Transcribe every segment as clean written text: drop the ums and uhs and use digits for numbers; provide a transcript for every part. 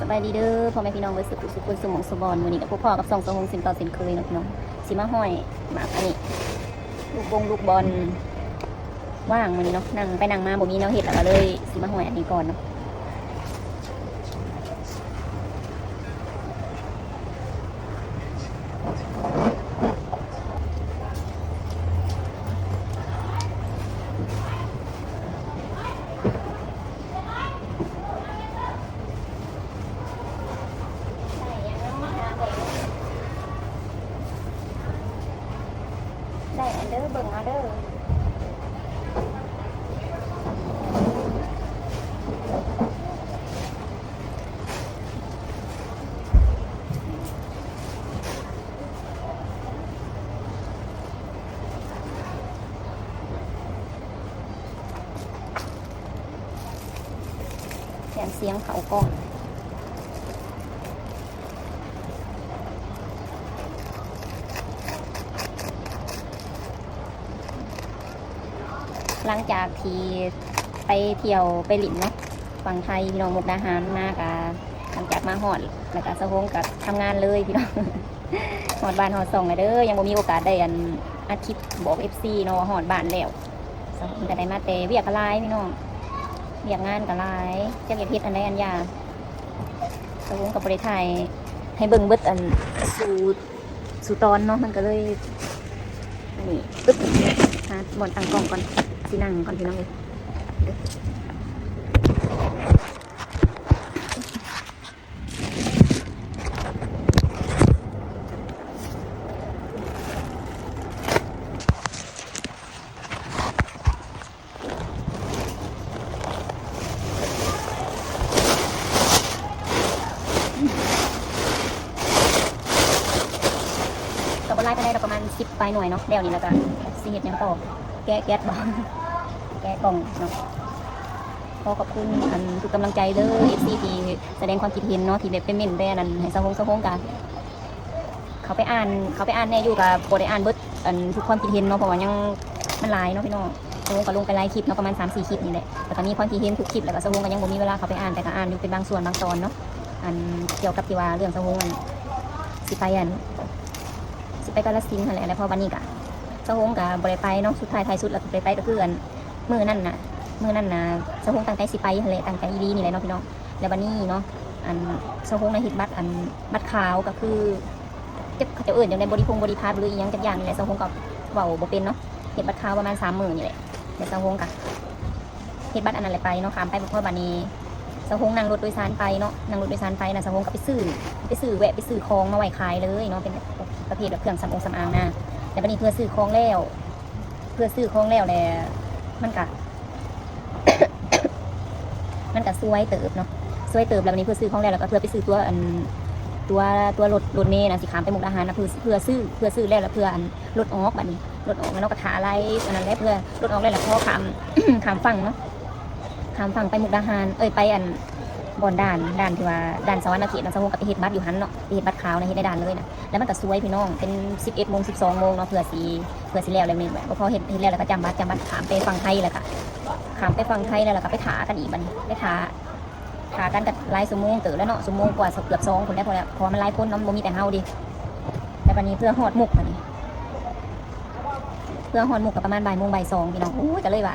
สบายดีเด้อพ่อแม่พี่น้องเบิร์ดสุขุสมองสบอนวันนี้กับพวกพ่อกับสองสมองสินต่อสินเคยนะพี่น้องสิมาห้อยหมากอันนี้ลูกบอลว่างวันนี้เนาะนั่งไปนั่งมาบ่มีแนวเห็ดแล้วก็เลยสิมาห้อยอันนี้ก่อนเนาะได้อันเด้อเบิ่งเอาเด้อเสียงเขากล้องหลังจากที่ไปเที่ยวไปหลินเนาะฝั่งไทยพี่น้องมุกดาหารมากะหลังจากมาหอดแล้วก็สะพงกับทำงานเลยพี่น้อง หอดบ้านหอดส่งเลยเด้อยังบ่มีโอกาสได้อันอาทิตย์บอก FC เนาะหอดบ้านแล้วสะพงก็ได้มาแต่เวียกอะไรพี่น้องเวียกงานกับลายจะเก็บเพชรอันใดอันยาสะพงกับบริไทยให้เบิ่งเบิดอันสู่ตอนเนาะมันก็เลยนี่ปึ๊บหาบอลตั้งกล้องก่อนสินั่งก่อนพี่น้องเลยกับไล่ไปได้ประมาณ10 ปลายหน่วยเนาะเดี๋ยวนี้แล้วก็สิเฮ็ดยังต่อแก้แก๊สบอกแก้กล่องเนาะขอขอบคุณอันทุกกำลังใจเด้อ FC ที่แสดงความคิดเห็นเนาะที่แบบเป็นเม่นได้นั่นให้สะพงกันเขาไปอ่านแน่อยู่กับโปรได้อ่านเบิดอันทุกความคิดเห็นเนาะเพราะว่ายังมันหลายเนาะพี่น้องสะพงก็ลงไปไลฟ์คลิปเนาะประมาณ 3-4 คลิปนี่แหละแต่ตอนนี้ความคิดเห็นทุกคลิปแล้วก็สะพงก็ยังบ่มีเวลาเขาไปอ่านแต่ก็อ่านอยู่เป็นบางส่วนบางตอนเนาะอันเกี่ยวกับที่ว่าเรื่องสะพงอันสิไปกาฬสินธุ์อะไรแล้วพอวันนี้กะสะพงกับบริไปเนาะสุดท้ายท้ายสุดแล้วไปก็คืออันมือนั่นน่ะสะพงตั้งใจสิไปอะไรตั้งใจดีนี่แหละเนาะพี่น้องแล้ววันนี้เนาะอันสะพงในฮิตบัตรอันบัตรขาวก็คือเขาจะเอื่นอย่างในบริพาสหรืออีกอย่างจักอย่างนี่แหละสะพงกับเบาบ่เป็นเนาะเฮ็ดบัตรขาวประมาณ30,000นี่แหละเดี๋ยวสะพงกับเฮ็ดบัตรอันนั้นแหละไปเนาะข้ามไปเพราะวันนี้สะพงนั่งรถโดยสารไปเนาะนั่งรถโดยสารไปนะสะพงกับไปซื้อแวะไปซื้อของมาไว้ขายเลยเนาะเป็นประเภทแบบเครื่องสำอางนะแต่วันนี้เพื่อซื้อของแล้วแหละมันกะ มันกะซวยเติบเนาะซวยเติบแล้ววันนี้เพื่อซื้อของแล้วก็เพื่อไปซื้อตัวรถเมล์นะสิขามไปมุกดาหารนะเพื่อซื้อแล้วเพื่ออันรถออกแบบนี้รถออกแล้วก็ถาอะไรอันนั้นแล้วเพื่อรถออกแล้วพอขามฝั่งเนาะขามฝั่งไปมุกดาหารไปอันบอนด่านที่ว่าด่านสวรรณเขตนะสมมติกับไปเฮ็ดบัตรอยู่หันเนาะไปเฮ็ดบัตรขาวในเฮ็ดในด่านเลยนะแล้วมันก็ซวยพี่น้องเป็น11 โมง 12 โมงเนาะเพื่อสิแล้วอะไรนี่แบบพอเฮ็ดแล้วก็จำบัตรขามไปฝั่งไทยแล้วก็ขามไปฝั่งไทยแล้วก็ไปถากันอีกบัดนี้ไปถากันกับหลายชั่วโมงตื่นแล้วเนาะชั่วโมงกว่าเกือบ2คนได้พอแล้วพอมันหลายคนเนาะบ่มีแต่เฮาดิแล้วบัดนี้เพื่อฮอดมุกบัดนี้เพื่อฮอดมุกก็ประมาณบ่ายโมงบ่าย2พี่น้องอู้ก็เลยว่า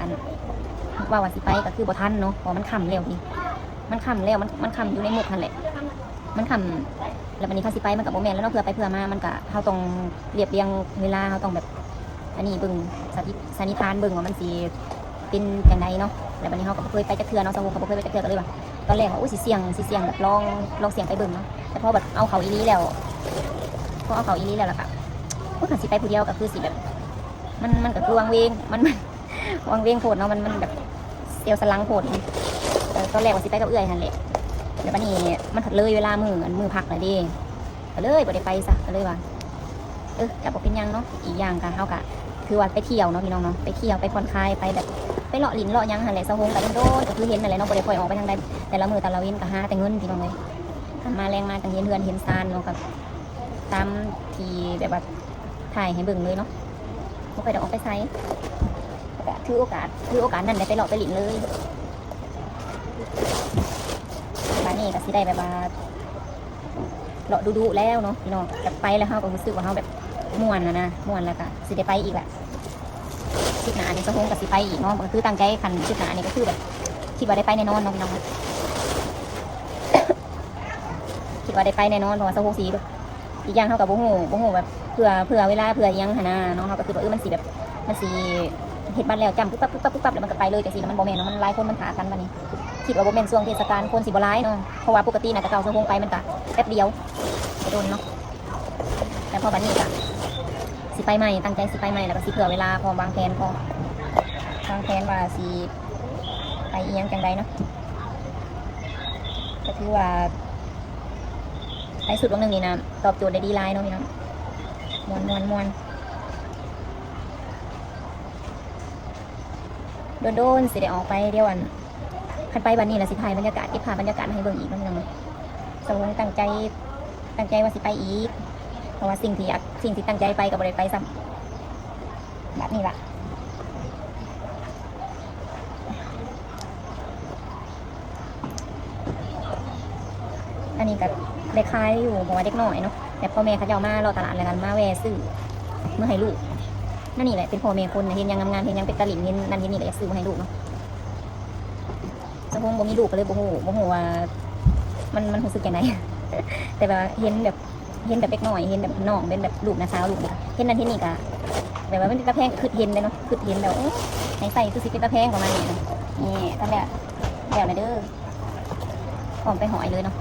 ว่าสิไปก็คือบ่ทันเนาะเพราะมันค่ำแล้วพี่มันค่ำแล้วมันค่ำอยู่ในมุกนั่นแหละมันค่ำแล้ววันนี้เขาสิไปมันกับโมเมนต์แล้วเนาะเพื่อไปเพื่อมามันก็เขาต้องเรียบเรียงเวลาเขาต้องแบบอันนี้เบิ่งสันนิษฐานเบิ่งว่ามันสิเป็นอย่างไรเนาะแล้ววันนี้เขาก็เคยไปจักเทือเนาะสมุเขาเคยไปจักเทือกันเลยว่ะตอนแรกว่าอุ้ยสิเสี่ยงแบบลองเสี่ยงไปเบิ่งเนาะแต่พอแบบเอาเขาอีนี้แล้วล่ะค่ะก็สิไปผู้เดียวก็คือสิแบบมันก็คือวางเวงมันวางเวงโผดเนาะมันแบบเซียวสลังโผดตอนแรกว่าสิไปกับเอื้อยนั่นแหละแล้ววันนี้มันถัดเลยเวลามือพักเลยดิก็เลยบ่ได้ไปซะก็เลยว่ากับบอกเป็นยังเนาะอีกอย่างกันเท่ากับคือว่าไปเที่ยวเนาะพี่น้องเนาะไปเที่ยวไปผ่อนคลายไปแบบไปเลาะลิ้นเลาะยังหันแหละสะฮงแต่โดนก็คือเห็นอะไรเนาะบ่ได้ปล่อยออกไปทางใดแต่ละมือแต่ละเว้นก็หาแต่เงินพี่น้องเลยมาแรงมาจังเห็นเฮือนเห็นซานเนาะกับตามที่แบบว่าถ่ายให้เบิ่งเลยเนาะบ่ไปได้ออกไปไสถือโอกาสนั่นได้ไปเลาะไปลิ้นเลยบ้านนี้ก็สิ สิได้แบบว่าเลาะดูแล้วเนาะพี่น้องจะไปแล้วเฮาก็รู้สึกว่าเฮาแบบม่วนนะม่วนแล้วก็สิได้ไปอีกแหละคิดหนาเนี่ยสะพงกับสิไปอีกเนาะก็คือตั้งใจคันคิดหนานี่ก็คือแบบคิดว่าได้ไปแน่นอนเนาะพี่น้อง คิดว่าได้ไปแน่นอนเพราะว่าสะพงสีอีกอย่างเท่ากับโบโหแบบเผื่อเวลาเผื่อยังหนาเนาะเขาก็คือว่ามันสีแบบมันสีเห็ดบ้านแล้วจำปุ๊บปั๊บแล้วมันก็ไปเลยแต่สีมันโบแมนเนาะมันหลายคนมันถากันวันนี้คิดว่าโบแมนช่วงเทศกาลคนสีโบร้ายเนาะเพราะว่าปกติน่ะแต่เก่าสะพงไปมันก็แป๊บเดียวไปโดนเนาะแต่พอบัดนี้ก็สิไปใหม่ตั้งใจสิไปใหม่แล้วก็สิเผื่อเวลาพอวางแผนว่าสิไปอีหยังจังใดเนาะก็คือว่าในสุดวันหนึ่งนี่นะตอบโจทย์ได้ดีไลน์เนาะพี่น้องมวนโดนสิได้ออกไปเดี๋ยววันคันไปวันนี้แหละสิถ่ายบรรยากาศที่พาบรรยากาศมาให้เบิ่งอีกเนาะพี่น้องสมมติตั้งใจว่าสิไปอีกเพราะว่าสิ่งที่ตั้งใจไปกับบริไปซ้ำแบบนี้ละอันนี้ก็ได้คายอยู่บอกว่าเด็กหน่อยเนาะแต่พ่อแม่เขาจะเอามาเราตลาดอะไรกันมาแวซื้อเมื่อให้ลูกนั่นนี่แหละเป็นพ่อแม่คนเห็นยังงานเห็นยังเป็นตะลิ่งเห็นนั่นเห็นนี่ก็อยากซื้อมาให้ลูกเนาะสะพงบ่มีลูกก็เลยบ่ฮู้ว่ามันรู้สึกยังไง แต่แบบเห็นแบบเด็กหน่อยเห็นแบบน้องเป็นแบบลูกนะสาวลูกเห็นนั่นเห็นนี่ก็แบบว่ามันเป็นตะแพงคือเห็นเลยเนาะคือเห็นแบบให้ใส่คือสิเป็นตะแพงประมาณนี้นี่ทำแบบเดี๋ยวเลยเด้อหอมไปหอยเลยเนาะ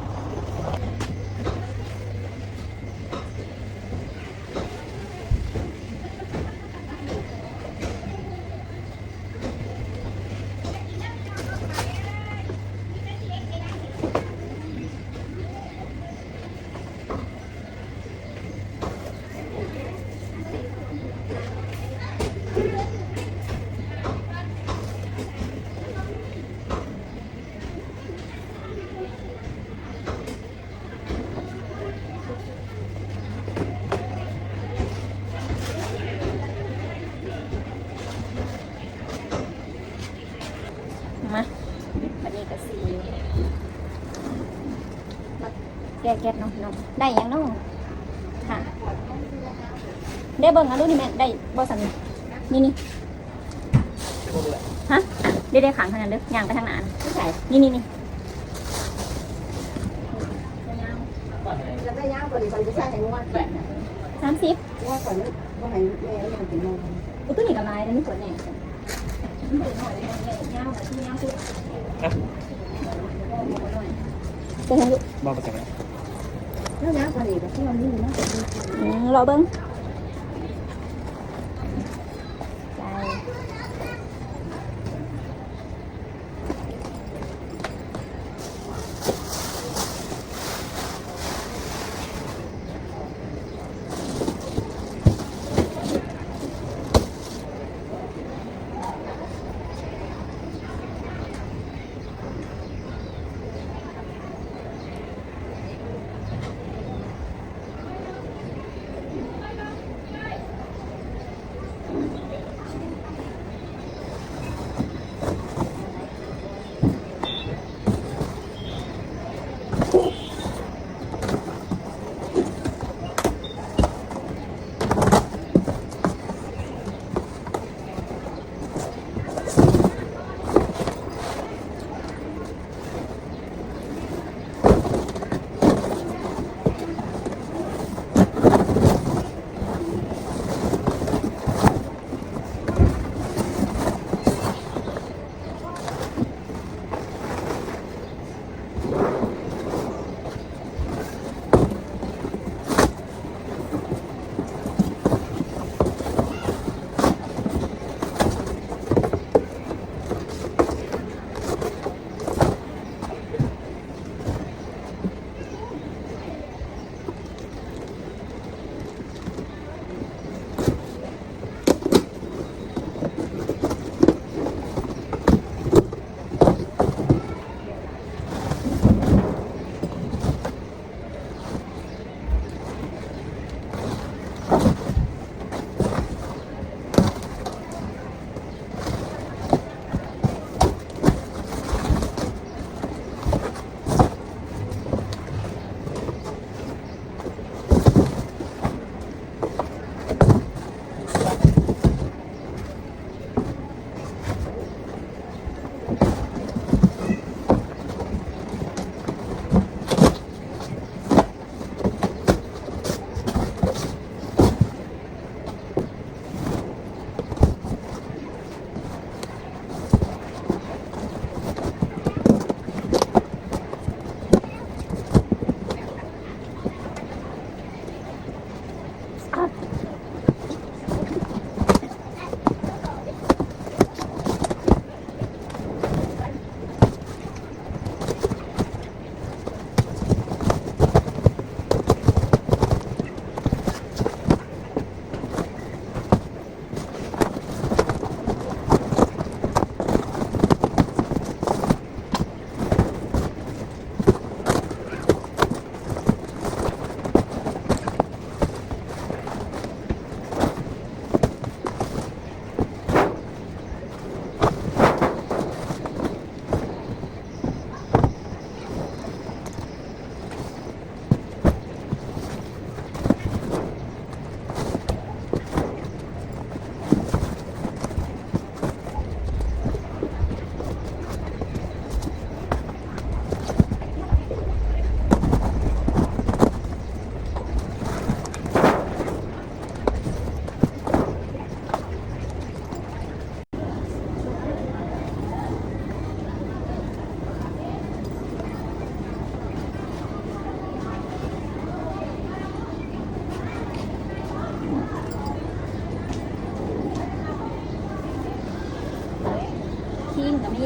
มาวันนี้ก็สีแก้เนาะน้องได้ยังน้องค่ะได้เบิ่งอ่ะรู้นี่แม่ได้บ่สันนี่ฮะได้ขังขนาดเด้อย่างไปทางหน้าไม่ใช่นี่จะได้ย่างก่อนดีกว่าจะใช่ไหมว่า30ว่าก่อนว่าไหนแม่ยังถึงโมง อุ้ยตัวนี้กับลายแล้วนี่สวยแน่ย่างแบบที่ย่างสุดบอกไปจากไหน แล้วย่างก่อนดีกว่าที่เรานี่นะ รอเบิ้ง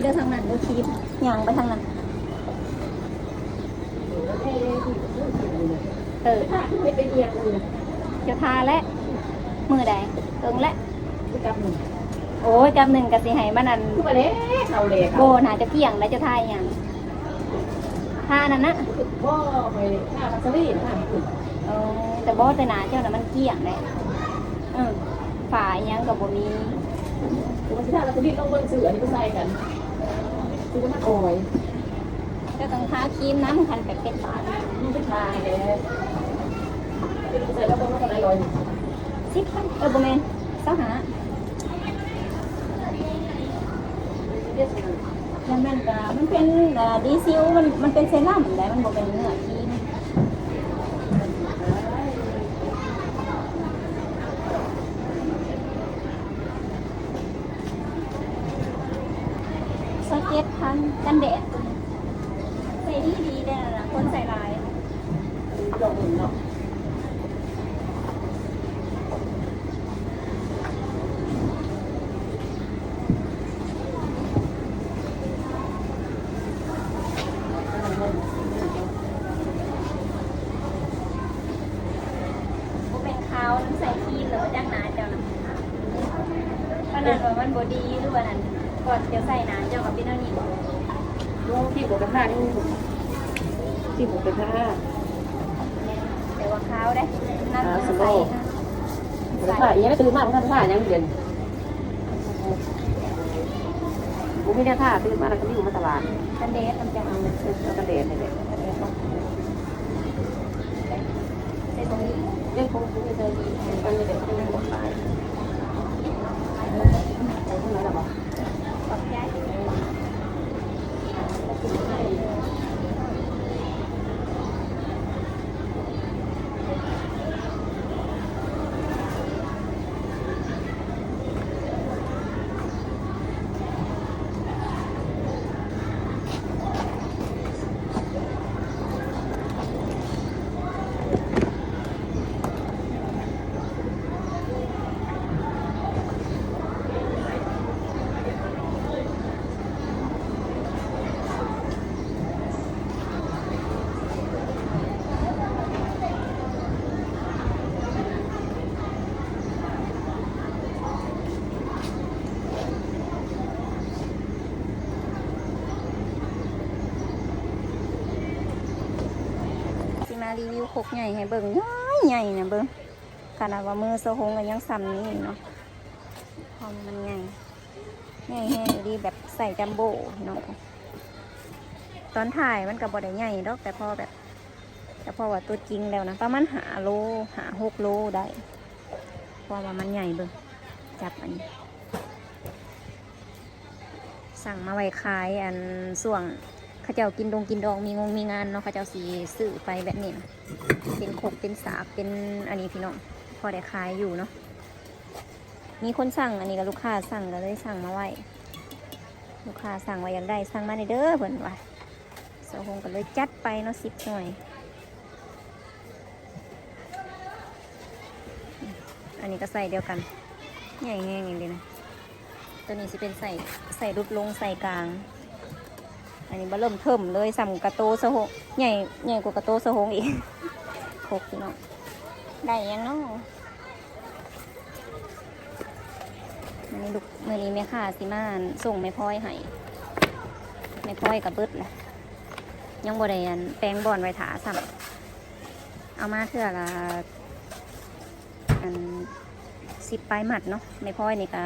เด้อทางนั้นดูคลิปย่างไปทางนั้นไม่เป็นเอียงเลย จะทาและมือใดเอิงและ กับหนึ่ง โอ้ยกับหนึ่งกับสิให้มันนั่น ทุกประเด็นเราเลย โบน่าจะเกี่ยงแล้วจะทายอย่างทานั่นนะ ก็ไปหน้าพัสลีหน้าคุณ แต่บอสแต่หนาเจ้าน่ะมันเกี่ยงเลยฝายังกับบ่มี คือมันที่หน้าพัสลีต้องเบิ้งเสือที่เขาใส่กันคือมันโอย เจ้าต้องทาครีมน้ำคันแบบเป็นฝา มันเป็นทางเลยใส่แล้วก็มันอะไรลอย 10,000บ่แม่นเจ้าหามันก็มันเป็นดีซิลมันเป็นเซรั่มได้มันบ่เป็นเนื้อครีมสเก็ตพันกันแดดใส่ดีได้นะคนใส่ลาย ลองเนาะ บ่เป็นขาวน้ำใส่ครีมหรือว่าจังหนาเจ้านะเพราะนั้นว่ามันบ่ดีหรือว่านั่นก่อนเดี๋ยวใส่หนาเจ้ากับพี่เท่านี้บ่ ที่ผมเป็นผ้านี่ที่ผมเป็นผ้า แต่ว่าขาวได้น้ำใส่ เป็นผ้าอย่างนี้ไม่ตื่นมากมันผ้าอย่างเย็นผมไม่ได้ผ้าตื่นมาแล้วก็วิ่งมาตลาด กันแดดมันจะเอา แล้วก็เดนเลย ใส่ตรงนี้ เรื่องของคุณจะดีมันจะเป็นเรื่องของไปไปที่ไหนล่ะบอก ปรับย้าย สิมารีวิวคกใหญ่ให้เบิ่งใหญ่นะเบิ่งขนาดว่ามือโซฮงก็ยังซ้ำนี่เนาะพอมันใหญ่แห้งดีแบบใส่จัมโบ้เนาะตอนถ่ายมันก็บ่ได้ใหญ่ดอกแต่พอว่าตัวจริงแล้วนะประมาณ5 โล6 โลได้เพราะว่ามันใหญ่เบิ่งจับอันนี้สั่งมาไว้ขายอันส่วงเขาเจ้ากินดองมีงานเนาะเขาเจ้าสีซื้อไปแบบนี้นะเป็นขกเป็นสาบเป็นอันนี้พี่น้องพอได้ขายอยู่เนาะมีคนสั่งอันนี้กับลูกค้าสั่งก็เลยสั่งมาไว้ลูกค้าสั่งไว้อยากได้สั่งมาในเด้อเพิ่นว่าโซฮงก็เลยจัดไปเนาะ10 หน่วยอันนี้ก็ใส่เดียวกันใหญ่แห้งอย่างเดียวนะตัวนี้จะเป็นใส่รุดลงใส่กลางอันนี้มาเริ่มเทิมเลยสั่งกระโตสะโฮงใหญ่กว่ากระโตสะโฮงอีกโคกพี่น้องได้ยังเนาะมือนี้แม่ค้าสิมาส่งแม่พ้อยให้แม่พ้อยกับเบิดแหละยังบ่ได้อันแปลงบอนไว้ถาสั่งเอามาเท่าละอัน10 ปลายหมัดเนาะแม่พ้อยนี่ก็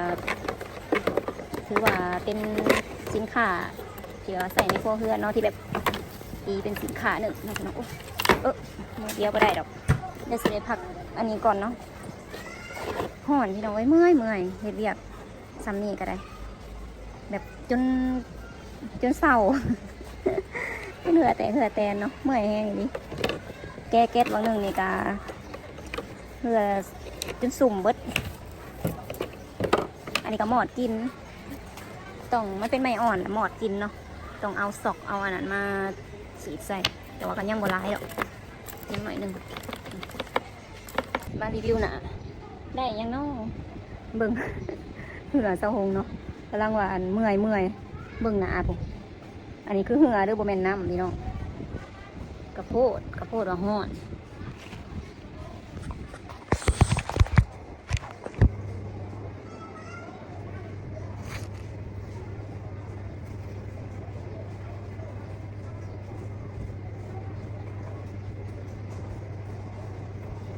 ถือว่าเป็นสินค้าที่ว่าใส่ในครัวเรือนเนาะที่แบบดีเป็นสินค้าหนึ่งนะพี่น้องมือเดียวก็ได้ดอกเดี๋ยวสิได้พักอันนี้ก่อนเนาะห่อนพี่น้องไว้เมื่อยเฮ็ดเรียกซ้ำนี่ก็ได้ แบบจนเศร้า เหนื่อยแต่เนาะเมื่อยแห้งอย่างนี้แก้เก็ตวันหนึ่งนี่กาเพื่อจนสุ่มเบิดอันนี้ก็หมอดกินต้องมันเป็นไม้อ่อนหมอดกินเนาะต้องเอาซอกเอาอันนั้นมาสีใส่แต่ว่ากันยังบ่ร้ายหรอกนิดหน่อยหนึ่งมารีวิวน่ะได้ยังเนาะเบิ่ง เหือเศร้าหงเนาะกำลังว่าอันเมื่อย เบิ่งหนาปุ๊อันนี้คือเหือเด้อบ่แม่นน้ำพี่น้องกระโพดว่าฮ้อน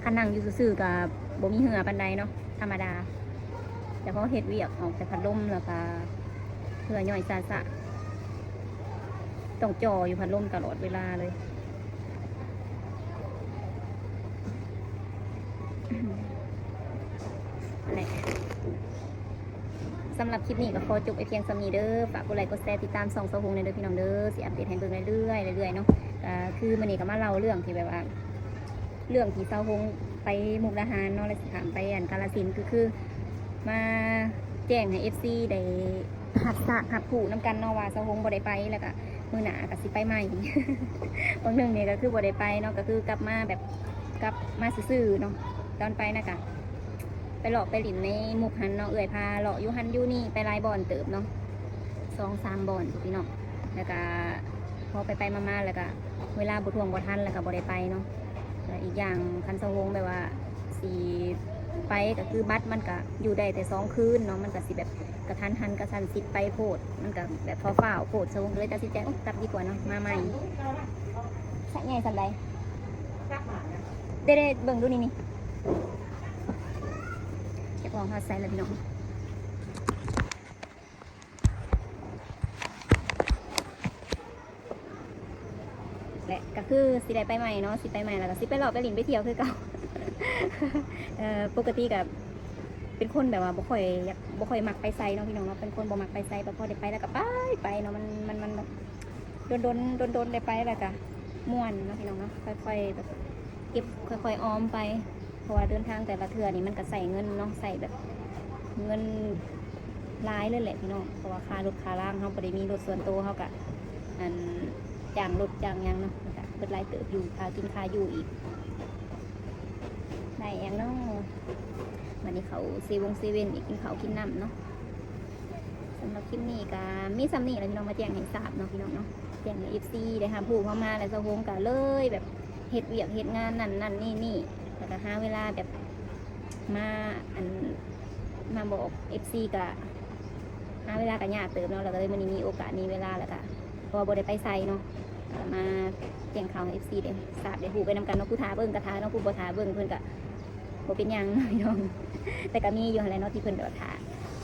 คันนั่งอยู่ซื่อๆกับบ่มีเหือปานใดเนาะธรรมดาแต่พอเฮ็ดเวียกออกแต่พัดลมแล้วก็เหือย่อยซาต้องจ่ออยู่พัดลมตลอดเวลาเลยอะไรสำหรับคลิปนี้ก็ขอจบไปเพียงสำนี้เด้อฝากกดไลค์กดแชร์ติดตามส่องสะฮงในเด้อพี่น้องเด้อสิอัปเดตให้เบิ่งเรื่อยๆเรื่อยๆเนาะคือมื้อนี้ก็มาเล่าเรื่องที่แบบว่าเรื่องที่สะฮงไปมุกดาหารเนาะแล้วสิถามไปกาฬสินธุ์คือมาแจ้งให้ FC ได้หับผู้น้ำกันเนาะว่าสะฮงบ่ได้ไปแล้วก็มื้อหน้าก็สิไปใหม่ บางเรื่องเนี่ยก็คือบ่ได้ไปเนาะก็คือกลับมาแบบกลับมาซื่อๆเนาะตอนไปนะกะไปหลอกไปหลินในหมุกหันเนาะเอื่อยพาหลอกอยู่หันอยู่นี่ไปลายบอลเติบเนาะ2-3 บอลพี่น้องแล้วก็พอไปมาๆแล้วก็เวลาบ่ทวงบ่ทันแล้วก็บ่ได้ไปเนาะแล้วอีกอย่างคันสะฮงแบบว่าสีไปก็คือบัตรมันก็อยู่ได้แต่2 คืนเนาะมันก็สิแบบกระทันหันกระทันสิไปโพดมันก็แบบฟ้าวๆโพดสะฮงเลยตัดสินใจกลับดีกว่าเนาะมาใหม่สักใหญ่สันใดเด้ๆเบิ่งดูนี่เก็บของฮอดไซแล้วพี่น้องและก็คือสิได้ไปใหม่เนาะสิไปใหม่แล้วก็สิไปหลอกไปหลินไปเที่ยวคือเก่า ปกติกับเป็นคนแบบว่าบ่ค่อยมักไปไซเนาะพี่น้องเนาะเป็นคนบ่มักไปไซพอได้ไปแล้วก็ไปเนาะมันแบบโดนได้ไปแล้วก็ม่วนเนาะพี่น้องเนาะค่อยๆแบบเก็บค่อยๆออมไปเพราะว่าเดินทางแต่ละเทื่อนี่มันก็ใส่เงินเนาะใส่แบบเงินหลายเลยแหละพี่น้องเพราะว่าค่ารถค่าล่างเขาบ่ได้มีรถส่วนตัวเขาก็อันจ้างรถจ้างหยังเนาะก็เบิดหลายเติบอยู่ค่ากินค่าอยู่อีกได้อย่างเนาะวันนี้เขาเซเว่นอีกกินเขากินน้ำเนาะสำหรับคลิปนี้ก็มีซ้ำนี่แหละพี่น้องมาแจ้งให้ทราบเนาะพี่น้องเนาะแจ้งให้ FC ได้หาผู้เข้ามาแล้วสะฮงก็เลยแบบเฮ็ดเวียกเฮ็ดงานนั่นนี่แล้วก็หาเวลาแบบมาบอก FC ก็หาเวลาก็ยากเติมเนาะแล้วก็เลยมันมีโอกาสมีเวลาแล้วก็พอบ่ได้ไปไสเนาะมาแจ้งข่าวให้ FC ได้ทราบได้ฮู้ไปนำกันเนาะผู้ทาเบิ่งกระทาเนาะผู้บ่ทาเบิ่งเพิ่นก็บ่เป็นหยังพี่น้องแต่ก็มีอยู่อะไรเนาะที่เพิ่นแบบทา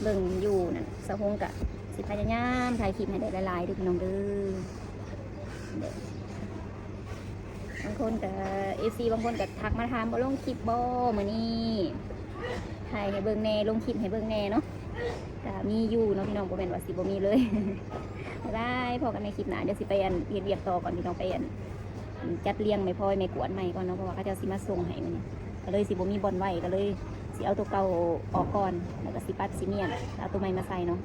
เบิ่งอยู่นั่นสะฮงก็สิพยายามถ่ายคลิปให้ได้หลายๆเด้อพี่น้องเด้อบางคนก็ FC บางคนก็ทักมาถามบ่ลงคลิปบ่มื้อนี้ถ่ายให้เบิ่งแน่ลงคลิปให้เบิ่งแน่เนาะก็มีอยู่เนาะพี่น้องบ่แม่นว่าสิบ่มีเลย บ๊ายบายพอกันในคลิปหน้าเดี๋ยวสิไปเฮ็ดเวียกต่อก่อนพี่น้องไปจัดเลี้ยงไม่พอยไม่กวนใหม่ก่อนเนาะเพราะว่าเขาจะสิมาส่งให้มื้อนี้ก็เลยสิบ่มีบอลไว้ก็เลยสิเอาตัวเก่าออกก่อนแล้วก็สิปัดสิเมียนแล้วเอาตัวใหม่มาใส่เนาะ